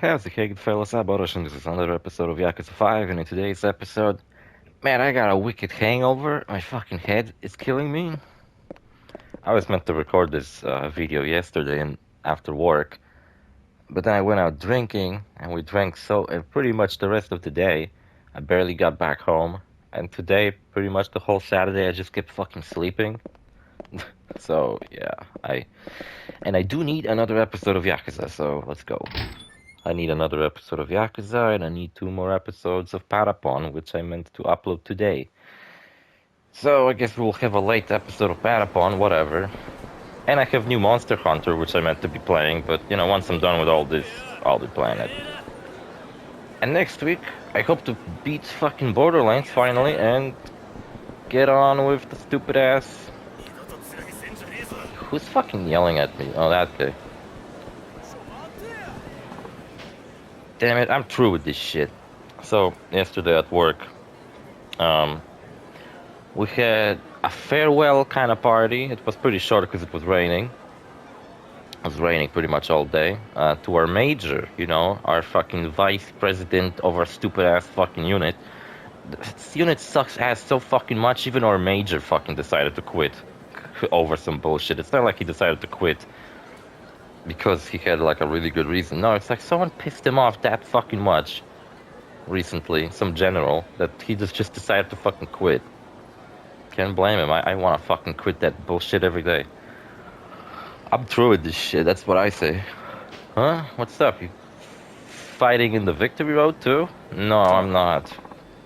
How's it going, fellas? I'm OrosZ, and this is another episode of Yakuza 5, and in today's episode, man, I got a wicked hangover. My fucking head is killing me. I was meant to record this video yesterday and after work, but then I went out drinking, and we drank pretty much the rest of the day. I barely got back home, and today, pretty much the whole Saturday, I just kept fucking sleeping. So, yeah, I do need another episode of Yakuza, so let's go. I need another episode of YAKUZA, and I need 2 more episodes of Parapon, which I meant to upload today. So I guess we'll have a late episode of Parapon, whatever. And I have new Monster Hunter, which I meant to be playing, but you know, once I'm done with all this, I'll be playing it. And next week, I hope to beat fucking Borderlands finally and get on with the stupid ass. Who's fucking yelling at me? Oh, that guy. Damn it, I'm through with this shit. So, yesterday at work, we had a farewell kind of party. It was pretty short because it was raining. It was raining pretty much all day. To our major, you know, our fucking vice president of our stupid ass fucking unit. This unit sucks ass so fucking much, even our major fucking decided to quit over some bullshit. It's not like he decided to quit because he had like a really good reason. No, it's like someone pissed him off that fucking much recently, some general, that he just decided to fucking quit. Can't blame him. I want to fucking quit that bullshit every day. I'm through with this shit, that's what I say. Huh? What's up? You fighting in the victory road too? No, I'm not.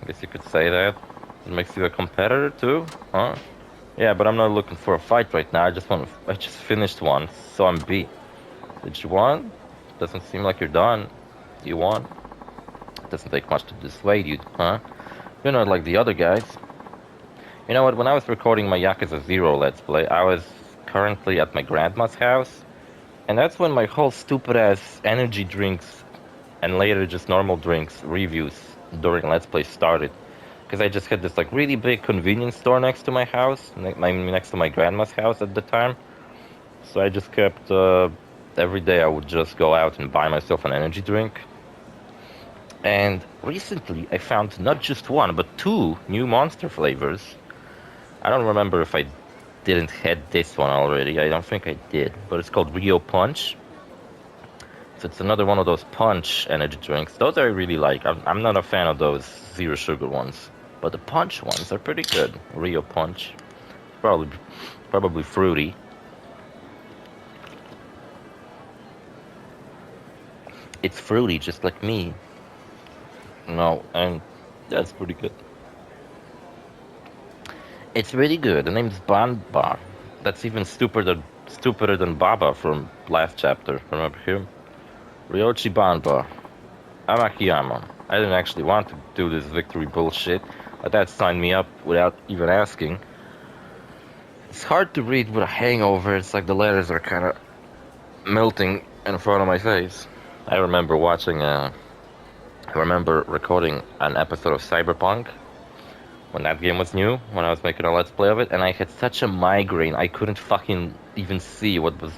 I guess you could say that. It makes you a competitor too? Huh? Yeah, but I'm not looking for a fight right now. I just finished one, so I'm beat. Did you won? Doesn't seem like you're done. You won? Doesn't take much to dissuade you, huh? You're not like the other guys. You know what, when I was recording my Yakuza 0 Let's Play, I was currently at my grandma's house, and that's when my whole stupid-ass energy drinks, and later just normal drinks, reviews during Let's Play started. Because I just had this like really big convenience store next to my house, next to my grandma's house at the time. So I just kept, every day I would just go out and buy myself an energy drink. And recently I found not just one, but 2 new monster flavors. I don't remember if I didn't had this one already. I don't think I did. But it's called Rio Punch. So it's another one of those punch energy drinks. Those I really like. I'm not a fan of those zero sugar ones. But the punch ones are pretty good. Rio Punch. Probably fruity. It's fruity just like me. No, and that's pretty good. It's really good. The name's Banba. That's even stupider than Baba from last chapter. Remember him? Ryochi Banba. I'm Akiyama. I didn't actually want to do this victory bullshit. My dad signed me up without even asking. It's hard to read with a hangover. It's like the letters are kind of melting in front of my face. I remember recording an episode of Cyberpunk when that game was new, when I was making a Let's Play of it, and I had such a migraine, I couldn't fucking even see what the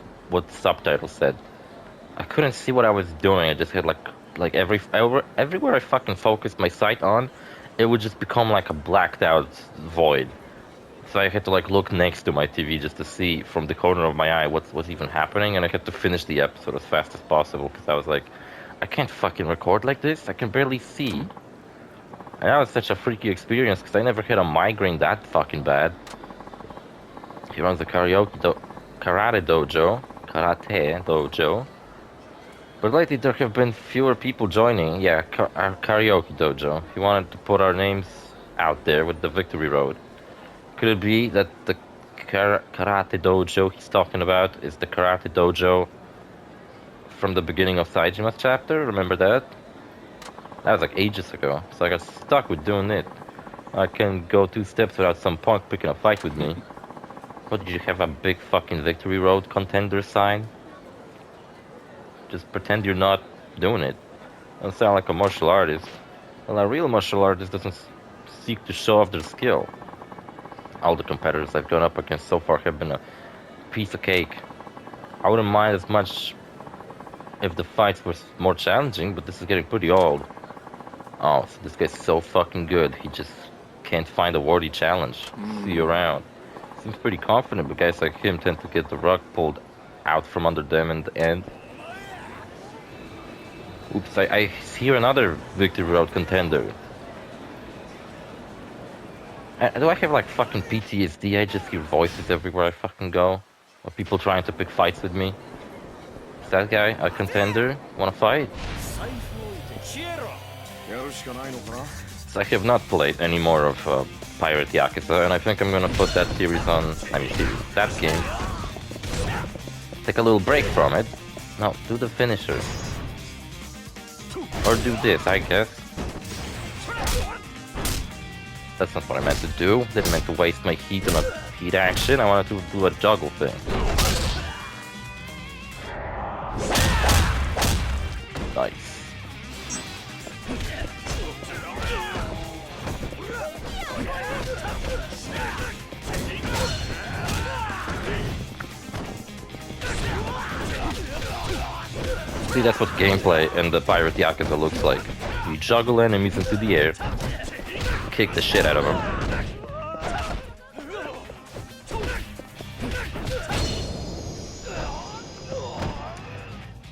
subtitles said. I couldn't see what I was doing. I just had like everywhere I fucking focused my sight on, it would just become like a blacked out void. So I had to like look next to my TV just to see from the corner of my eye what's even happening, and I had to finish the episode as fast as possible because I was like, I can't fucking record like this. I can barely see. And that was such a freaky experience because I never had a migraine that fucking bad. He runs a karate dojo. But lately there have been fewer people joining. Yeah, our karaoke dojo. He wanted to put our names out there with the victory road. Could it be that the karate dojo he's talking about is the karate dojo from the beginning of Saijima's chapter? Remember that? That was like ages ago, so I got stuck with doing it. I can go 2 steps without some punk picking a fight with me. What, did you have a big fucking victory road contender sign? Just pretend you're not doing it. Don't sound like a martial artist. Well, a real martial artist doesn't seek to show off their skill. All the competitors I've gone up against so far have been a piece of cake. I wouldn't mind as much if the fights were more challenging, but this is getting pretty old. Oh, so this guy's so fucking good. He just can't find a worthy challenge. See you around. Seems pretty confident, but guys like him tend to get the rug pulled out from under them in the end. Oops, I hear another Victory Road contender. Do I have like fucking PTSD? I just hear voices everywhere I fucking go. Or people trying to pick fights with me. Is that guy a contender? Wanna fight? So I have not played any more of Pirate Yakuza, and I think I'm gonna put that series on. That game. Take a little break from it. No, do the finisher. Or do this, I guess. That's not what I meant to do. Didn't mean to waste my heat on a heat action. I wanted to do a juggle thing. Nice. See, that's what gameplay in the Pirate Yakuza looks like. You juggle enemies into the air, kick the shit out of them.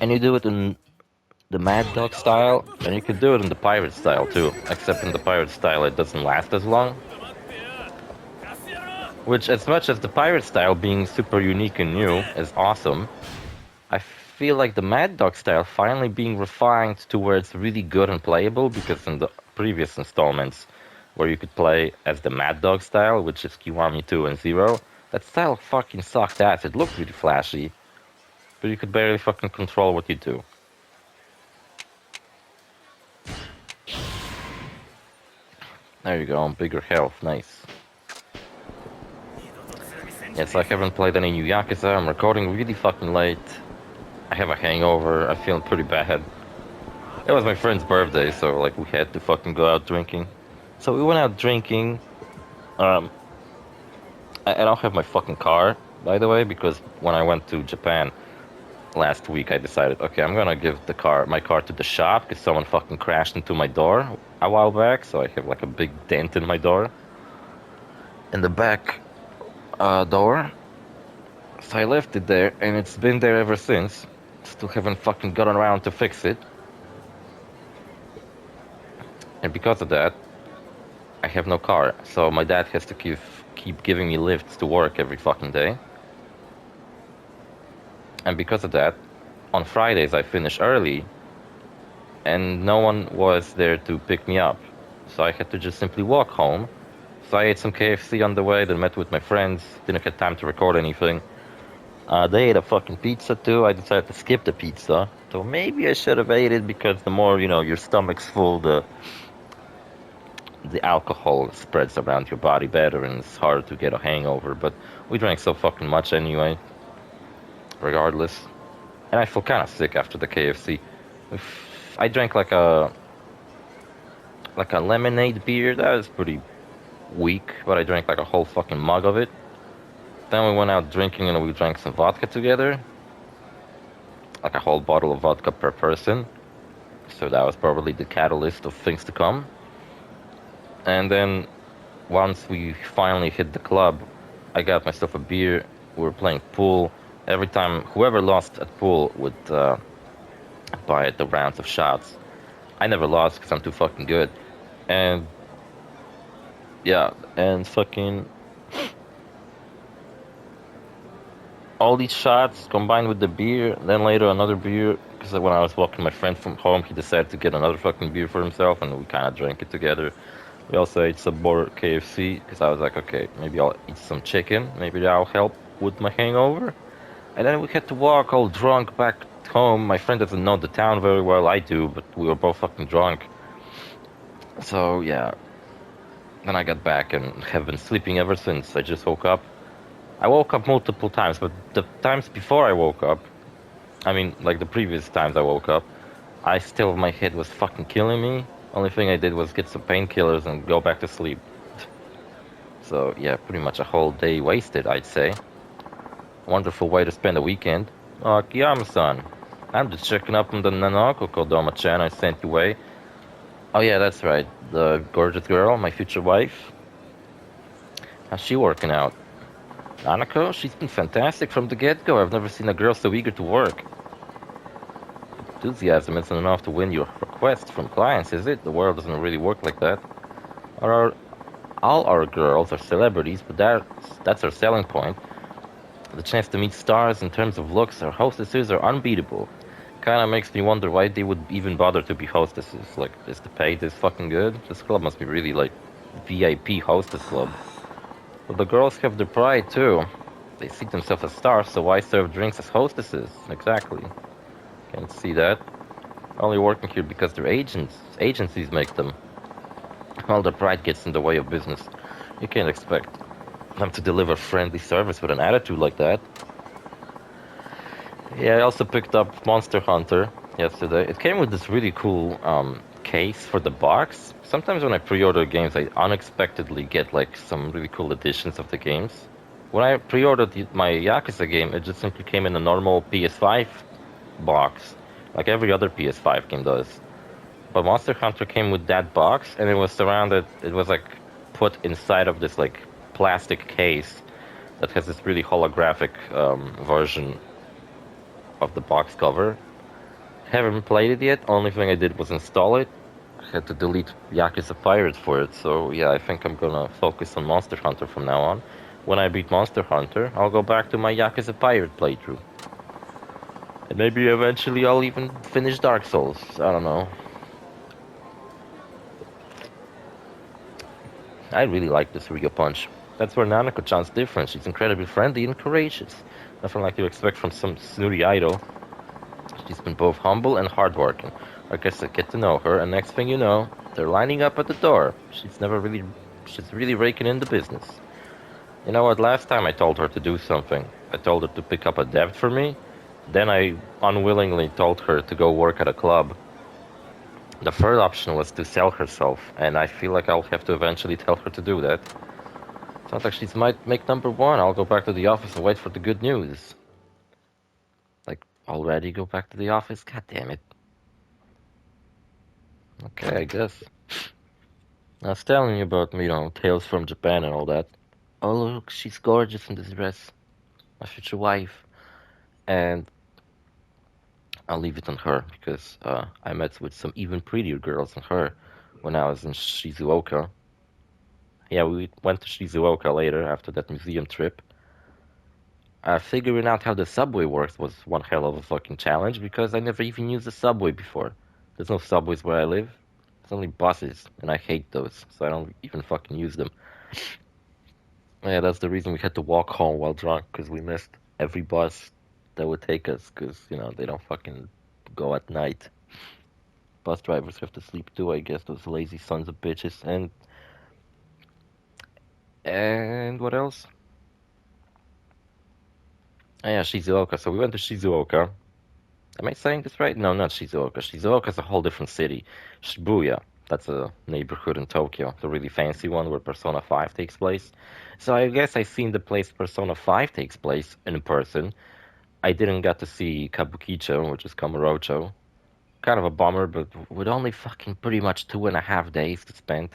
And you do it in the Mad Dog style, and you can do it in the Pirate style too, except in the Pirate style it doesn't last as long. Which, as much as the Pirate style being super unique and new is awesome, I feel like the Mad Dog style finally being refined to where it's really good and playable, because in the previous installments where you could play as the Mad Dog style, which is Kiwami 2 and 0, that style fucking sucked ass. It looked really flashy, but you could barely fucking control what you do. There you go, bigger health, nice. Yes, I haven't played any new Yakuza. I'm recording really fucking late. I have a hangover. I feel pretty bad. It was my friend's birthday, so like we had to fucking go out drinking. So we went out drinking. I don't have my fucking car, by the way, because when I went to Japan last week, I decided, okay, I'm gonna give my car to the shop because someone fucking crashed into my door a while back. So I have like a big dent in my door, in the back door. So I left it there, and it's been there ever since. Still haven't fucking gotten around to fix it. And because of that, I have no car. So my dad has to keep giving me lifts to work every fucking day. And because of that, on Fridays I finish early, and no one was there to pick me up. So I had to just simply walk home. So I ate some KFC on the way, then met with my friends. Didn't have time to record anything. They ate a fucking pizza too. I decided to skip the pizza. So maybe I should have ate it, because the more, your stomach's full, the alcohol spreads around your body better, and it's harder to get a hangover. But we drank so fucking much anyway, regardless. And I feel kind of sick after the KFC. I drank like a lemonade beer. That was pretty weak, but I drank like a whole fucking mug of it. Then we went out drinking, and we drank some vodka together. Like a whole bottle of vodka per person. So that was probably the catalyst of things to come. And then once we finally hit the club, I got myself a beer. We were playing pool. Every time, whoever lost at pool would buy the rounds of shots. I never lost because I'm too fucking good. And yeah, and fucking all these shots combined with the beer, then later another beer, because when I was walking my friend from home, he decided to get another fucking beer for himself, and we kind of drank it together. We also ate some more KFC, because I was like, okay, maybe I'll eat some chicken, maybe that'll help with my hangover. And then we had to walk all drunk back home. My friend doesn't know the town very well, I do, but we were both fucking drunk. So yeah, then I got back and have been sleeping ever since. I just woke up. I woke up multiple times, but the times before I woke up, I mean, like the previous times I woke up, my head was fucking killing me. Only thing I did was get some painkillers and go back to sleep. So yeah, pretty much a whole day wasted, I'd say. Wonderful way to spend a weekend. Oh, Kiyama-san. I'm just checking up on the Nanako Kodama-chan I sent your way. Oh yeah, that's right. The gorgeous girl, my future wife. How's she working out? Nanako, she's been fantastic from the get-go. I've never seen a girl so eager to work. Enthusiasm isn't enough to win your requests from clients, is it? The world doesn't really work like that. All our girls are celebrities, but that's our selling point. The chance to meet stars in terms of looks, our hostesses are unbeatable. Kinda makes me wonder why they would even bother to be hostesses. Like, is the pay this fucking good? This club must be really like VIP hostess club. But the girls have their pride too. They see themselves as stars, so why serve drinks as hostesses? Exactly. Can't see that. Only working here because their agencies make them. All the pride gets in the way of business. You can't expect them to deliver friendly service with an attitude like that. Yeah, I also picked up Monster Hunter yesterday. It came with this really cool case for the box. Sometimes when I pre-order games, I unexpectedly get like some really cool editions of the games. When I pre-ordered my Yakuza game, it just simply came in a normal PS5 box, like every other PS5 game does. But Monster Hunter came with that box, and it was surrounded. It was like put inside of this like plastic case that has this really holographic version of the box cover. Haven't played it yet. Only thing I did was install it. I had to delete Yakuza Pirate for it, so yeah, I think I'm gonna focus on Monster Hunter from now on. When I beat Monster Hunter, I'll go back to my Yakuza Pirate playthrough. And maybe eventually I'll even finish Dark Souls. I don't know. I really like this Rio Punch. That's where Nanako-chan's different. She's incredibly friendly and courageous. Nothing like you expect from some snooty idol. She's been both humble and hardworking. I guess I get to know her, and next thing you know, they're lining up at the door. She's really raking in the business. You know what, last time I told her to do something, I told her to pick up a debt for me, then I unwillingly told her to go work at a club. The third option was to sell herself, and I feel like I'll have to eventually tell her to do that. Sounds like she might make number one. I'll go back to the office and wait for the good news. Like, already go back to the office? God damn it. Okay, I guess. I was telling you about, tales from Japan and all that. Oh, look, she's gorgeous in this dress. My future wife. And I'll leave it on her, because I met with some even prettier girls than her when I was in Shizuoka. Yeah, we went to Shizuoka later after that museum trip. Figuring out how the subway works was one hell of a fucking challenge because I never even used the subway before. There's no subways where I live. There's only buses, and I hate those, so I don't even fucking use them. Yeah, that's the reason we had to walk home while drunk, because we missed every bus that would take us, because, they don't fucking go at night. Bus drivers have to sleep too, I guess, those lazy sons of bitches. And what else? Oh, yeah, Shizuoka. So we went to Shizuoka. Am I saying this right? No, not Shizuoka. Shizuoka's a whole different city. Shibuya. That's a neighborhood in Tokyo, the really fancy one where Persona 5 takes place. So I guess I seen the place Persona 5 takes place in person. I didn't get to see Kabukicho, which is Kamurocho. Kind of a bummer, but with only fucking pretty much 2.5 days to spend.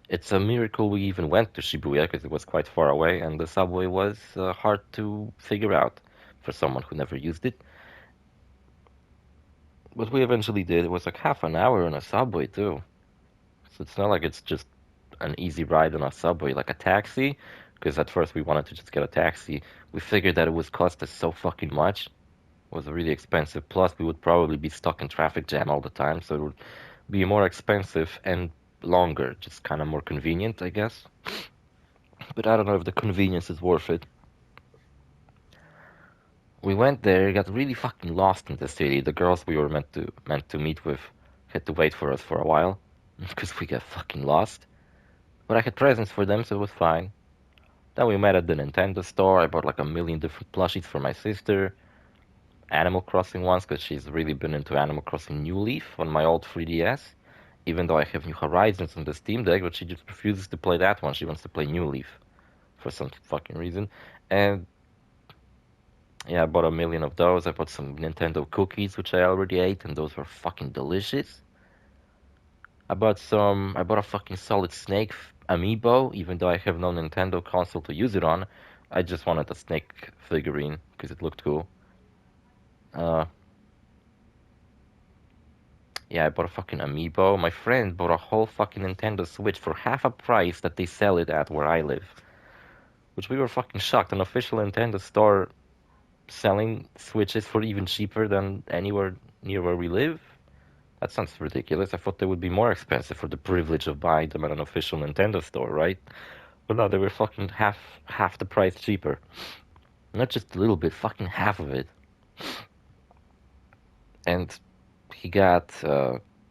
It's a miracle we even went to Shibuya because it was quite far away and the subway was hard to figure out for someone who never used it. But we eventually did. It was like half an hour on a subway too. So it's not like it's just an easy ride on a subway like a taxi. Because at first we wanted to just get a taxi. We figured that it would cost us so fucking much. It was really expensive. Plus we would probably be stuck in traffic jam all the time. So it would be more expensive and longer. Just kind of more convenient, I guess. But I don't know if the convenience is worth it. We went there, got really fucking lost in the city. The girls we were meant to meet with had to wait for us for a while because we got fucking lost. But I had presents for them, so it was fine. Then we met at the Nintendo store. I bought like a million different plushies for my sister. Animal Crossing ones because she's really been into Animal Crossing New Leaf on my old 3DS. Even though I have New Horizons on the Steam Deck, but she just refuses to play that one. She wants to play New Leaf for some fucking reason. And Yeah, I bought a million of those. I bought some Nintendo cookies, which I already ate, and those were fucking delicious. I bought a fucking Solid Snake amiibo, even though I have no Nintendo console to use it on. I just wanted a Snake figurine because it looked cool. Uh, yeah, I bought a fucking amiibo. My friend bought a whole fucking Nintendo Switch for half a price that they sell it at where I live, which we were fucking shocked. An official Nintendo store selling Switches for even cheaper than anywhere near where we live. That sounds ridiculous. I thought they would be more expensive for the privilege of buying them at an official Nintendo store, right? But no, they were fucking half the price cheaper. Not just a little bit, fucking half of it. And he got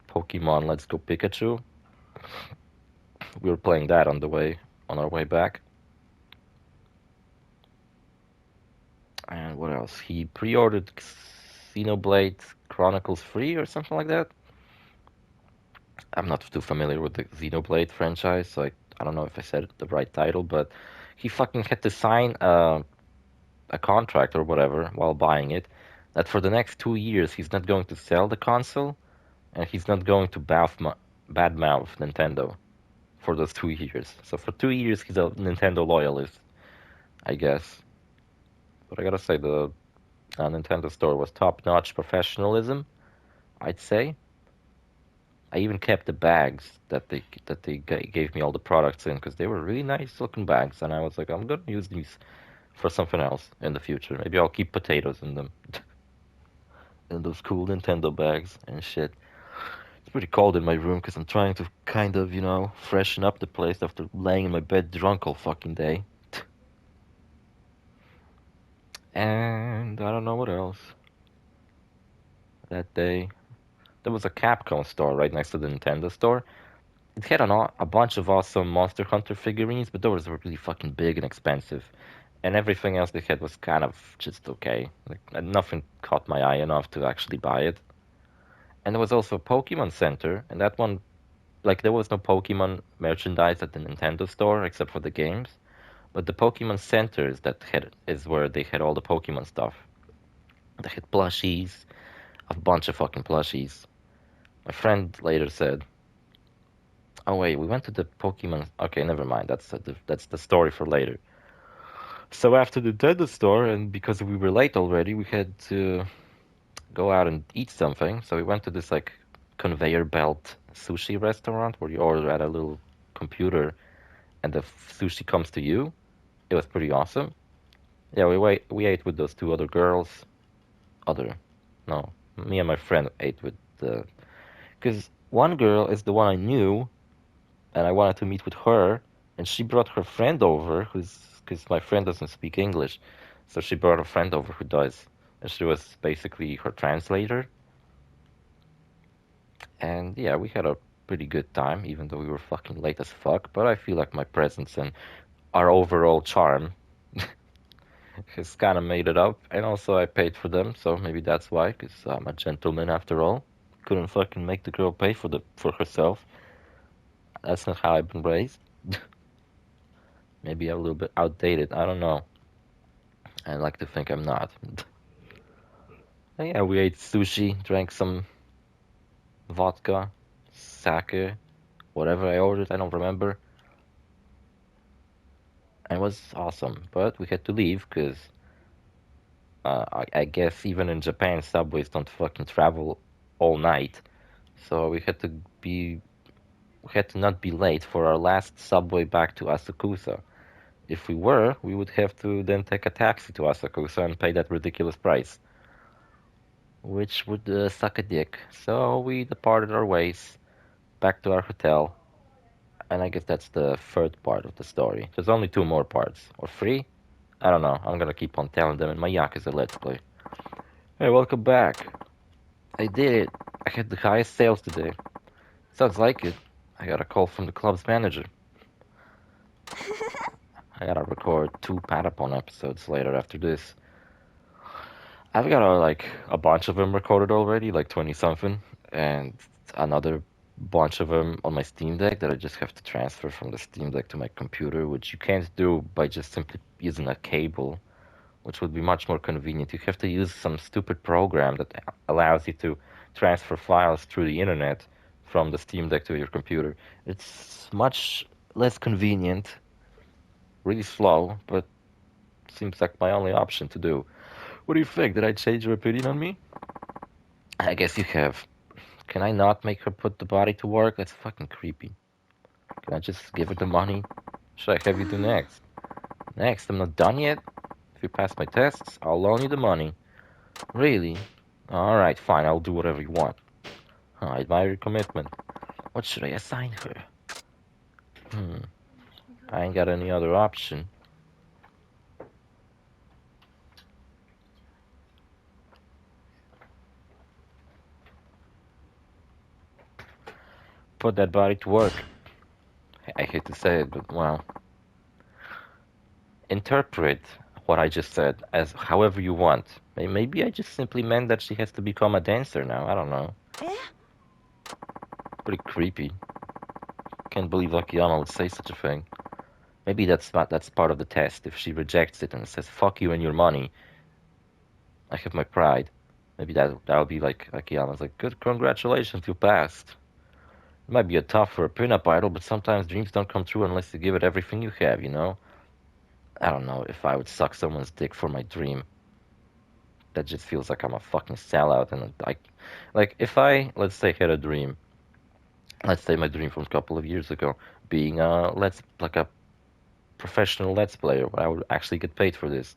Pokemon Let's Go Pikachu. We were playing that on our way back. And what else? He pre-ordered Xenoblade Chronicles 3 or something like that. I'm not too familiar with the Xenoblade franchise, so I don't know if I said the right title, but he fucking had to sign a contract or whatever while buying it that for the next 2 years he's not going to sell the console and he's not going to badmouth Nintendo for those 2 years. So for 2 years he's a Nintendo loyalist, I guess. But I gotta say the Nintendo store was top-notch professionalism, I'd say. I even kept the bags that they gave me all the products in because they were really nice looking bags, and I was like, I'm gonna use these for something else in the future. Maybe I'll keep potatoes in them, in those cool Nintendo bags and shit. It's pretty cold in my room because I'm trying to kind of, freshen up the place after laying in my bed drunk all fucking day. And I don't know what else. That day, there was a Capcom store right next to the Nintendo store. It had a bunch of awesome Monster Hunter figurines, but those were really fucking big and expensive. And everything else they had was kind of just okay. Like nothing caught my eye enough to actually buy it. And there was also a Pokemon Center, and that one, like there was no Pokemon merchandise at the Nintendo store except for the games. But the Pokemon Centers that had is where they had all the Pokemon stuff. They had plushies, a bunch of fucking plushies. My friend later said, "Oh wait, we went to the Pokemon. Okay, never mind. That's the story for later." So after the Nintendo store, and because we were late already, we had to go out and eat something. So we went to this like conveyor belt sushi restaurant where you order at a little computer and the sushi comes to you. It was pretty awesome. Yeah, we ate with those two other girls. Other, no, me and my friend ate with the because one girl is the one I knew, and I wanted to meet with her, and she brought her friend over, who's because my friend doesn't speak English, so she brought a friend over who does, and she was basically her translator. And yeah, we had a pretty good time, even though we were fucking late as fuck. But I feel like my presence and our overall charm has kind of made it up. And also, I paid for them, so maybe that's why, because I'm a gentleman after all. Couldn't fucking make the girl pay for herself. That's not how I've been raised. Maybe I'm a little bit outdated. I don't know. I like to think I'm not. And yeah, we ate sushi, drank some vodka, sake, whatever I ordered. I don't remember. And it was awesome, but we had to leave because I guess even in Japan, subways don't fucking travel all night. So we had to not be late for our last subway back to Asakusa. If we were, we would have to then take a taxi to Asakusa and pay that ridiculous price, which would suck a dick. So we departed our ways back to our hotel, and I guess that's the third part of the story. There's only two more parts, or three? I don't know. I'm gonna keep on telling them in my Yakuza Let's Play. Hey, welcome back. I did it. I had the highest sales today. Sounds like it. I got a call from the club's manager. I gotta record two Patapon episodes later after this. I've got like a bunch of them recorded already, like 20 something, and another bunch of them on my Steam Deck that I just have to transfer from the Steam Deck to my computer, which you can't do by just simply using a cable which would be much more convenient. You have to use some stupid program that allows you to transfer files through the internet from the Steam Deck to your computer. It's much less convenient, really slow, but seems like my only option to do. What do you think? Did I change your opinion on me? I guess you have. Can I not make her put the body to work? That's fucking creepy. Can I just give her the money? What should I have you do next? Next, I'm not done yet. If you pass my tests, I'll loan you the money. Really? Alright, fine, I'll do whatever you want. I admire your commitment. What should I assign her? I ain't got any other option. Put that body to work. I hate to say it, but well. Interpret what I just said as however you want. Maybe I just simply meant that she has to become a dancer now. I don't know. Pretty creepy. Can't believe Akiyama would say such a thing. Maybe that's part of the test. If she rejects it and says "fuck you and your money," I have my pride. Maybe that'll be like Akiyama's like, "Good, congratulations, you passed." It might be a tough for a pinup idol, but sometimes dreams don't come true unless you give it everything you have. You know. I don't know if I would suck someone's dick for my dream. That just feels like I'm a fucking sellout, and like if I, let's say, had a dream. Let's say my dream from a couple of years ago, being like a professional Let's Player, where I would actually get paid for this.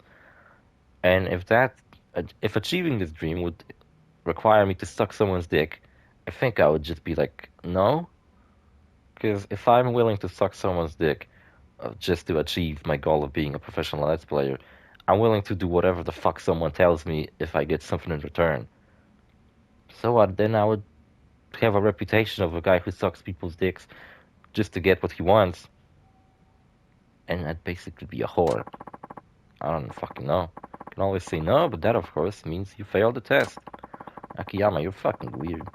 And if achieving this dream would require me to suck someone's dick, I think I would just be like, no. Because if I'm willing to suck someone's dick just to achieve my goal of being a professional Let's Player, I'm willing to do whatever the fuck someone tells me if I get something in return. So what? Then I would have a reputation of a guy who sucks people's dicks just to get what he wants. And I'd basically be a whore. I don't fucking know. You can always say no, but that of course means you failed the test. Akiyama, you're fucking weird.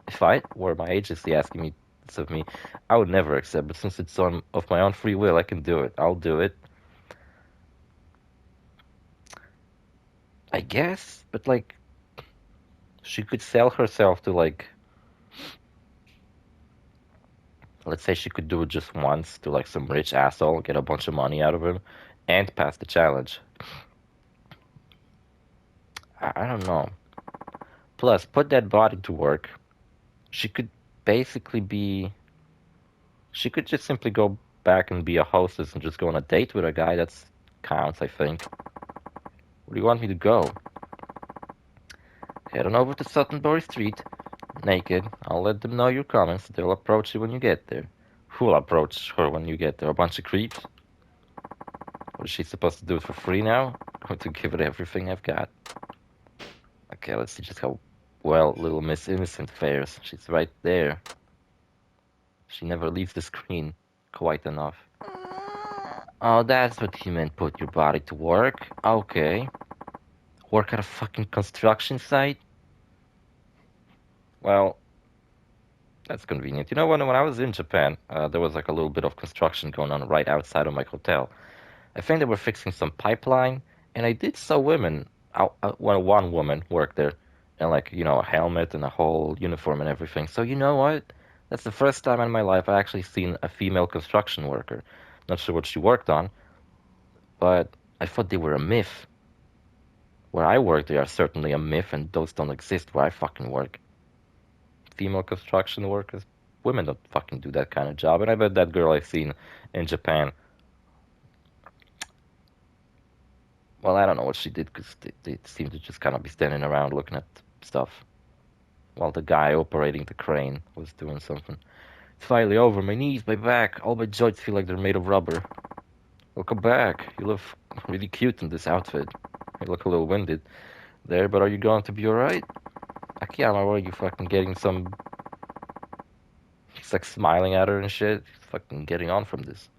If I were my agency asking me this of me, I would never accept, but since it's of my own free will, I can do it. I'll do it. I guess, but like, she could sell herself to like, let's say she could do it just once to like some rich asshole, get a bunch of money out of him, and pass the challenge. I don't know. Plus, put that body to work. She could basically be. She could just simply go back and be a hostess and just go on a date with a guy. That counts, I think. Where do you want me to go? Head on over to Suttonbury Street, naked. I'll let them know you're coming, so they'll approach you when you get there. Who'll approach her when you get there? A bunch of creeps? What is she supposed to do it for free now? Or to give it everything I've got? Okay, let's see just how well little Miss Innocent fares. She's right there. She never leaves the screen quite enough. Oh, that's what he meant, put your body to work. Okay. Work at a fucking construction site? Well, that's convenient. You know, when I was in Japan, there was like a little bit of construction going on right outside of my hotel. I think they were fixing some pipeline, and I did saw women, well, one woman worked there, and like, you know, a helmet and a whole uniform and everything. So you know what? That's the first time in my life I actually seen a female construction worker. Not sure what she worked on, but I thought they were a myth. Where I work, they are certainly a myth, and those don't exist where I fucking work. Female construction workers, women don't fucking do that kind of job, and I bet that girl I've seen in Japan, well, I don't know what she did, because they seemed to just kind of be standing around looking at stuff, while the guy operating the crane was doing something. It's finally over. My knees, my back, all my joints feel like they're made of rubber. Welcome back. You look really cute in this outfit. You look a little winded there, but are you going to be alright? Akiyama, were you fucking getting some... He's like smiling at her and shit. He's fucking getting on from this.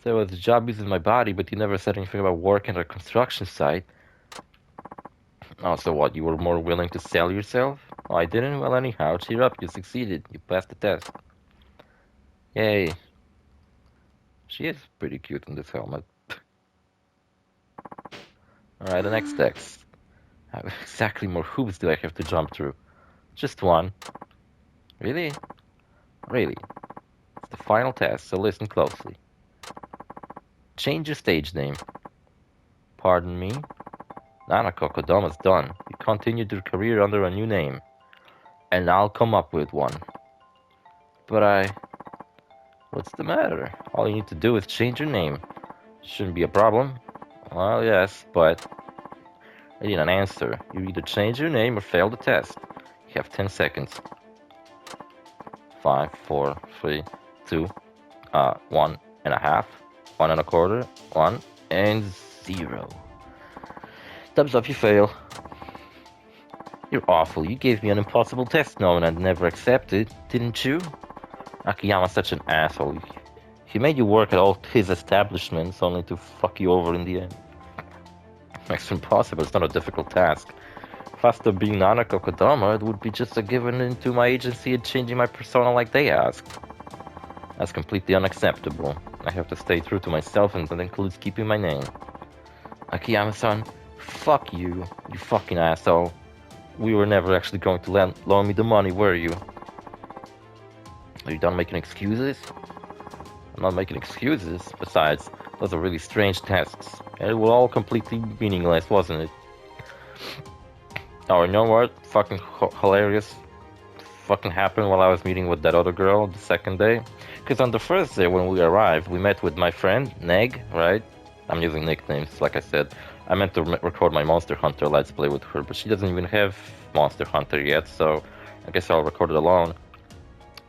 So the job uses my body, but you never said anything about working at a construction site. Oh, so what, you were more willing to sell yourself? Oh, I didn't? Well, anyhow, cheer up, you succeeded. You passed the test. Yay. She is pretty cute in this helmet. Alright, the next text. How exactly more hoops do I have to jump through? Just one. Really? Really? It's the final test, so listen closely. Change your stage name. Pardon me? Nana Kokodoma's done. You continued your career under a new name. And I'll come up with one. But what's the matter? All you need to do is change your name. Shouldn't be a problem. Well, yes, but I need an answer. You either change your name or fail the test. You have 10 seconds. 5, 4, 3, 2, 1 and a half, 1 and a quarter, 1 and 0. Thumbs up, you fail. You're awful. You gave me an impossible test knowing I'd never accept it, didn't you? Akiyama's such an asshole. He made you work at all his establishments only to fuck you over in the end. It's impossible. It's not a difficult task. If I stopped being Nana Kokodama, it would be just a giving into my agency and changing my persona like they asked. That's completely unacceptable. I have to stay true to myself, and that includes keeping my name. Akiyama-san, fuck you, you fucking asshole. We were never actually going to loan me the money, were you? Are you done making excuses? I'm not making excuses. Besides, those are really strange tests. And it was all completely meaningless, wasn't it? Oh, you know what? Fucking hilarious. Fucking happened while I was meeting with that other girl the second day. Because on the first day when we arrived, we met with my friend, Neg, right? I'm using nicknames, like I said. I meant to record my Monster Hunter Let's Play with her, but she doesn't even have Monster Hunter yet, so I guess I'll record it alone.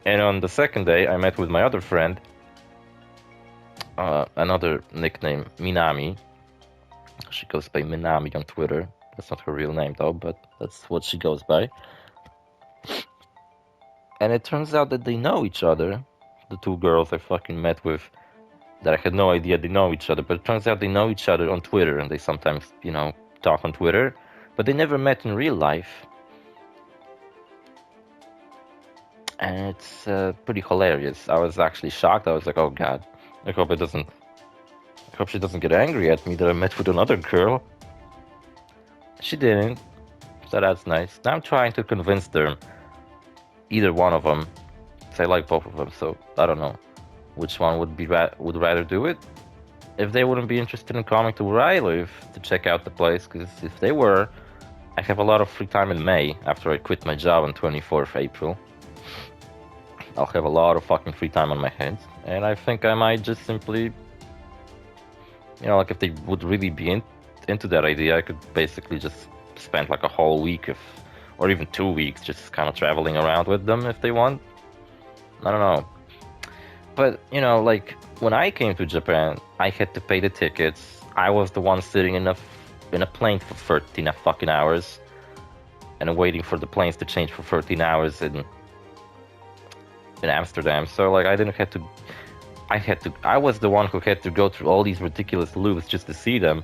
And on the second day, I met with my other friend, another nickname, Minami. She goes by Minami on Twitter. That's not her real name though, but that's what she goes by. And it turns out that they know each other. The two girls I fucking met with, that I had no idea they know each other, but it turns out they know each other on Twitter, and they sometimes, you know, talk on Twitter, but they never met in real life. And it's pretty hilarious. I was actually shocked. I was like, oh god, I hope she doesn't get angry at me that I met with another girl. She didn't, so that's nice. Now I'm trying to convince them, either one of them, because I like both of them, so I don't know which one would rather do it. If they wouldn't be interested in coming to where I live to check out the place, because if they were, I have a lot of free time in May after I quit my job on 24th April. I'll have a lot of fucking free time on my hands, and I think I might just simply, you know, like if they would really be into that idea, I could basically just spend like a whole week or even 2 weeks just kind of traveling around with them if they want. I don't know. But, you know, like, when I came to Japan, I had to pay the tickets. I was the one sitting in a plane for 13 fucking hours and waiting for the planes to change for 13 hours in Amsterdam. So, like, I was the one who had to go through all these ridiculous loops just to see them.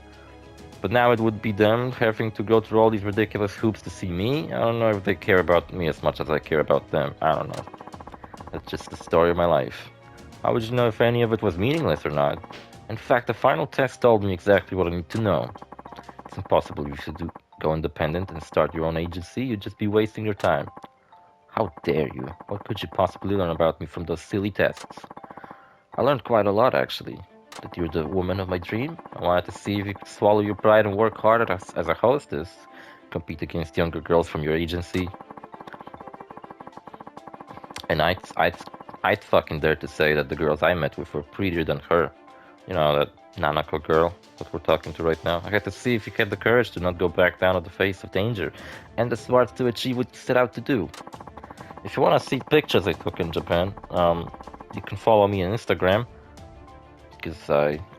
But now it would be them having to go through all these ridiculous hoops to see me. I don't know if they care about me as much as I care about them. I don't know. That's just the story of my life. How would you know if any of it was meaningless or not? In fact, the final test told me exactly what I need to know. It's impossible you should go independent and start your own agency. You'd just be wasting your time. How dare you? What could you possibly learn about me from those silly tests? I learned quite a lot, actually. That you're the woman of my dream. I wanted to see if you could swallow your pride and work hard as a hostess. Compete against younger girls from your agency. And I'd fucking dare to say that the girls I met with were prettier than her. You know, that Nanako girl that we're talking to right now. I had to see if you had the courage to not go back down at the face of danger, and the smarts to achieve what you set out to do. If you want to see pictures I took in Japan, you can follow me on Instagram,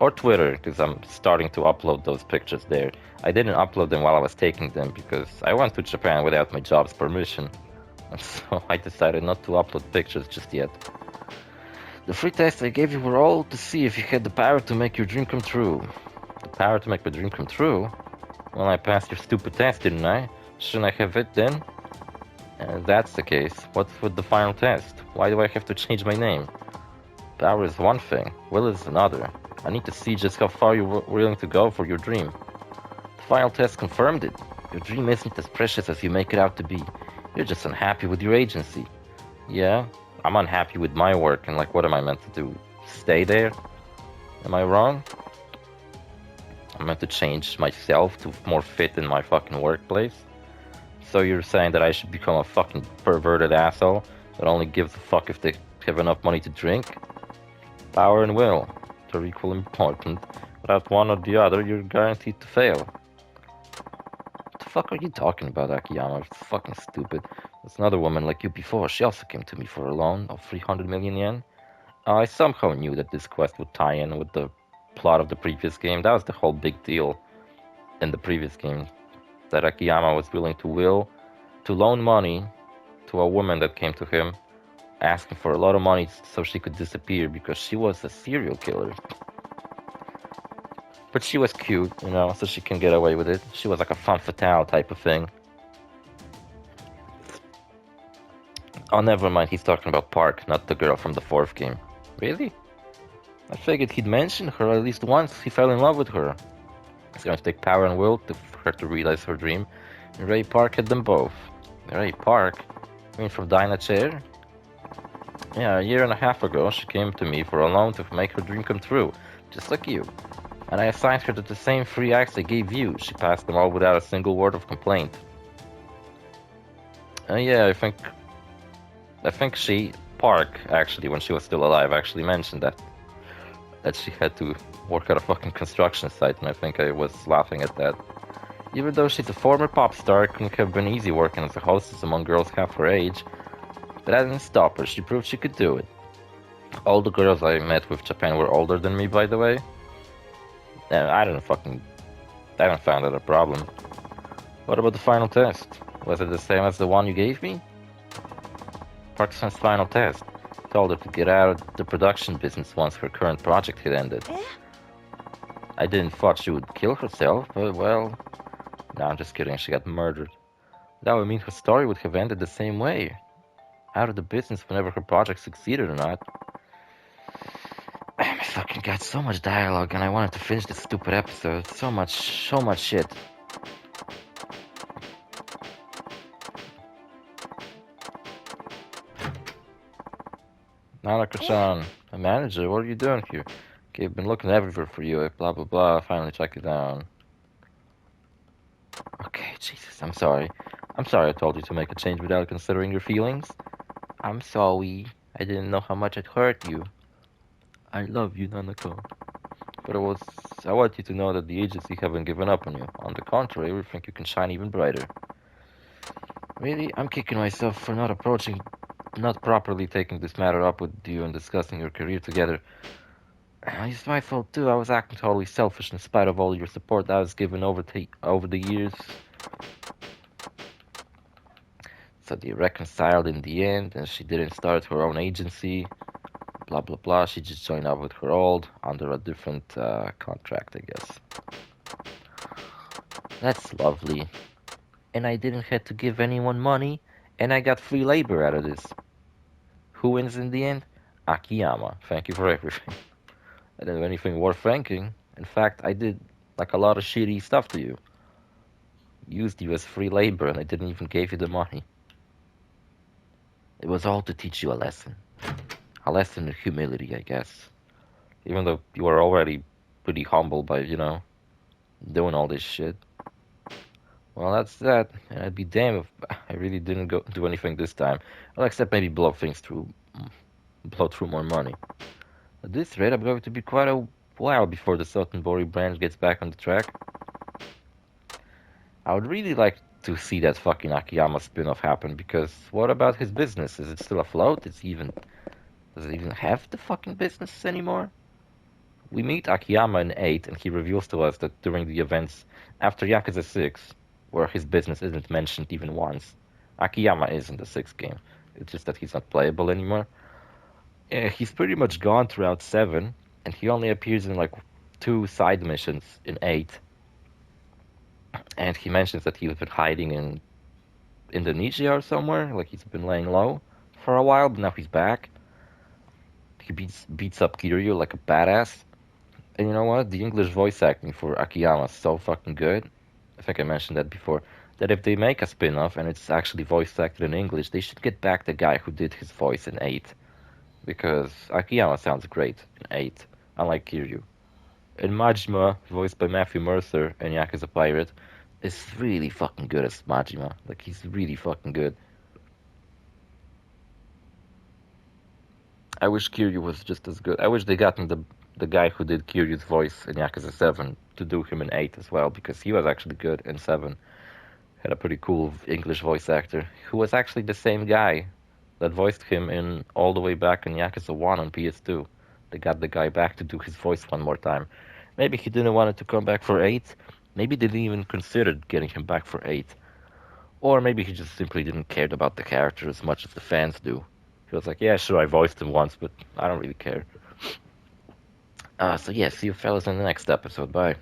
or Twitter, because I'm starting to upload those pictures there. I didn't upload them while I was taking them, because I went to Japan without my job's permission. And so I decided not to upload pictures just yet. The free tests I gave you were all to see if you had the power to make your dream come true. The power to make my dream come true? Well, I passed your stupid test, didn't I? Shouldn't I have it then? And if that's the case, what's with the final test? Why do I have to change my name? Power is one thing, will is another. I need to see just how far you're willing to go for your dream. The Final test confirmed it. Your dream isn't as precious as you make it out to be. You're just unhappy with your agency. Yeah, I'm unhappy with my work, and like, what am I meant to do? Stay there? Am I wrong? I'm meant to change myself to more fit in my fucking workplace? So you're saying that I should become a fucking perverted asshole that only gives a fuck if they have enough money to drink? Power and will. They're equally important. Without one or the other, you're guaranteed to fail. What the fuck are you talking about, Akiyama? It's fucking stupid. There's another woman like you before. She also came to me for a loan of 300 million yen. I somehow knew that this quest would tie in with the plot of the previous game. That was the whole big deal in the previous game. That Akiyama was willing to loan money to a woman that came to him asking for a lot of money so she could disappear because she was a serial killer. But she was cute, you know, so she can get away with it. She was like a femme fatale type of thing. Oh, never mind, he's talking about Park, not the girl from the fourth game. Really? I figured he'd mentioned her at least once. He fell in love with her. It's going to take power and will for her to realize her dream. And Ray Park had them both. Ray Park? I mean from Dinah Chair? Yeah, a year and a half ago, she came to me for a loan to make her dream come true, just like you. And I assigned her to the same 3 acts I gave you. She passed them all without a single word of complaint. Yeah, I think she, Park, actually, when she was still alive, actually mentioned that she had to work at a fucking construction site, and I think I was laughing at that. Even though she's a former pop star, it couldn't have been easy working as a hostess among girls half her age. But that didn't stop her. She proved she could do it. All the girls I met with Japan were older than me, by the way. And I didn't find that a problem. What about the final test? Was it the same as the one you gave me? Parkinson's final test. Told her to get out of the production business once her current project had ended. I didn't thought she would kill herself, but well... No, I'm just kidding, she got murdered. That would mean her story would have ended the same way. Out of the business whenever her project succeeded or not. I fucking got so much dialogue and I wanted to finish this stupid episode. So much shit. Nanako-chan, a manager, what are you doing here? Okay, I've been looking everywhere for you, blah blah blah, finally track you down. Okay, Jesus, I'm sorry. I'm sorry I told you to make a change without considering your feelings. I'm sorry. I didn't know how much it hurt you. I love you, Nanako. But I want you to know that the agency haven't given up on you. On the contrary, we think you can shine even brighter. Really, I'm kicking myself for not properly taking this matter up with you and discussing your career together. It's my fault too. I was acting totally selfish in spite of all your support I was given over the years. So they reconciled in the end, and she didn't start her own agency. Blah blah blah. She just joined up with her old under a different contract, I guess. That's lovely. And I didn't have to give anyone money, and I got free labor out of this. Who wins in the end? Akiyama. Thank you for everything. I didn't do anything worth thanking. In fact, I did like a lot of shitty stuff to you. Used you as free labor, and I didn't even give you the money. It was all to teach you a lesson. A lesson in humility, I guess. Even though you were already pretty humble by, doing all this shit. Well, that's that. And I'd be damned if I really didn't do anything this time. Well, except maybe blow through more money. At this rate, I'm going to be quite a while before the Sotenbori branch gets back on the track. I would really like to see that fucking Akiyama spin-off happen, because what about his business? Is it still afloat? Does it even have the fucking business anymore? We meet Akiyama in 8, and he reveals to us that during the events after Yakuza 6, where his business isn't mentioned even once, Akiyama is in the 6th game. It's just that he's not playable anymore. He's pretty much gone throughout 7, and he only appears in like 2 side missions in 8. And he mentions that he's been hiding in Indonesia or somewhere, like he's been laying low for a while, but now he's back. He beats up Kiryu like a badass. And you know what? The English voice acting for Akiyama is so fucking good. I think I mentioned that before, that if they make a spin-off and it's actually voice acted in English, they should get back the guy who did his voice in 8. Because Akiyama sounds great in 8, unlike Kiryu. And Majima, voiced by Matthew Mercer in Yakuza Pirate, is really fucking good as Majima. Like, he's really fucking good. I wish Kiryu was just as good. I wish they gotten the guy who did Kiryu's voice in Yakuza 7 to do him in 8 as well, because he was actually good in 7. Had a pretty cool English voice actor, who was actually the same guy that voiced him in all the way back in Yakuza 1 on PS2. They got the guy back to do his voice one more time. Maybe he didn't want it to come back for 8. Maybe they didn't even consider getting him back for 8. Or maybe he just simply didn't care about the character as much as the fans do. He was like, yeah, sure, I voiced him once, but I don't really care. So yeah, see you fellas in the next episode. Bye.